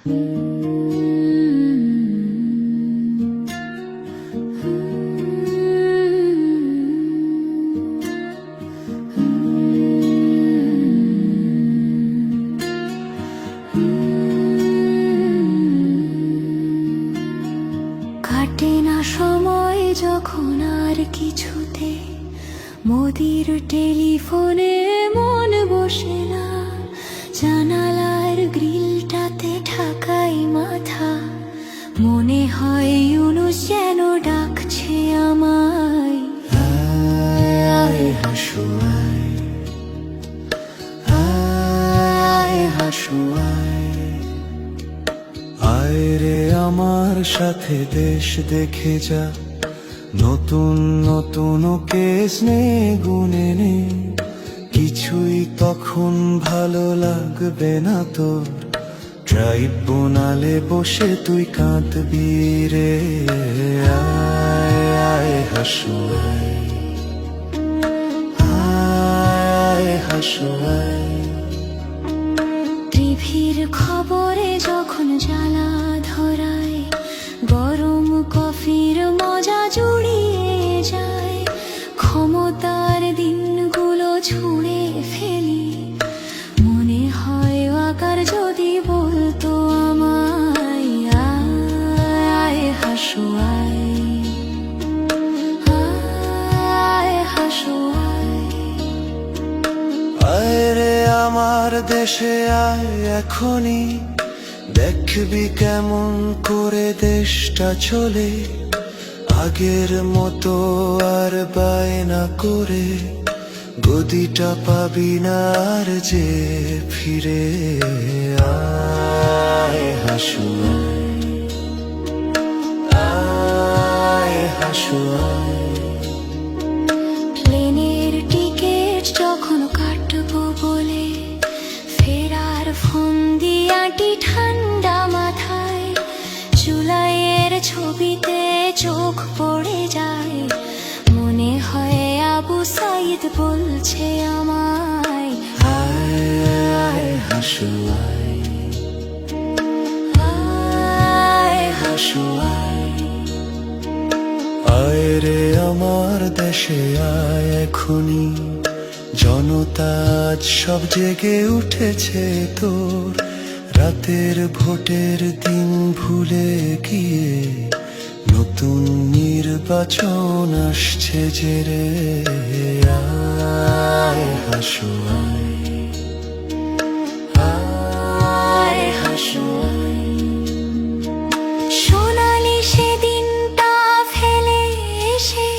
কাটে না সময় যখন আর কিছুতে, মোদির টেলিফোনে মন বসে না, জানালার গ্রিলটাতে ঢাকাই মাথা, মনে হয় ইউনুস যেন ডাকছে আমায়। আয় হাসু আয়, আয় হাসু আয়, আয় রে আমার সাথে দেশ দেখে যা, নতুন নতুন কেস নে গুনে নে, কিছুই তখন ভালো লাগবে না তোর, ট্রাইব্যুনালে বসে তুই কাঁদবি রে। আয় আয় হাসু আয়, আয় হাসু আয়। টিভির খবরে যখন জ্বালা ধরায়, গরম কফির মজা জুড়িয়ে যায়, ক্ষমতার দিনগুলো ছুঁড়ে ফেলি, মনে হয় আকার যদি বলতো আমায়। আয় হাসু আয়, আয় হাসু আয়। আয় রে আমার দেশে আয় এখনই, দেখবি কেমন করে দেশটা চলে, আগের মতো আর বায়না করে গদিটা পাবি না আর যে ফিরে। আয় হাসু আয়, আয় হাসু আয়। প্লেনের টিকিট যখন কাটবো বলে, ফেরার ফোন দিয়াটি ঠান্ডা মাথায়, জুলাইয়ের ছবিতে চোখ পড়ে যায়, মনে হয় আবু সাইদ বলছে আমায়। আয় হাসু আয়, আয় হাসু আয়। আয় রে আমার দেশে আয় এখনই, জনতা আজ সব জেগে উঠেছে তোর, রাতের ভোটের দিন ভুলে গিয়ে নতুন নির্বাচন আসছে যে রে। আয় হাসু আয়, আয় হাসু আয়। সোনালি সেদিনটা ফেলে এসে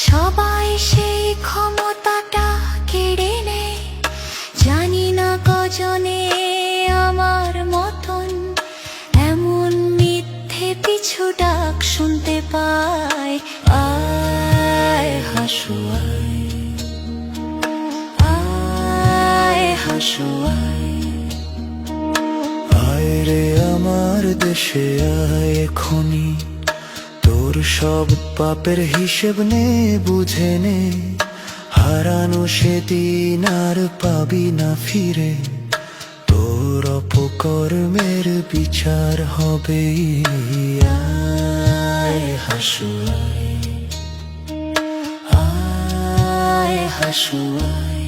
সবাই সেই ক্ষমতাটা কেড়ে নেয়, জানি না কজনে আমার মতন এমন মিথ্যে পিছু ডাক শুনতে পায়। আয় হাসু আয়, আয় হাসু আয়। আয় রে আমার দেশে আয় এখনই, তোর সব পাপের হিসেব নে বুঝে নে, হারানো সেদিন আর পাবি না ফিরে, তোর অপকর্মের বিচার হবে। আয় হাসু আয়, আয় হাসু আয়।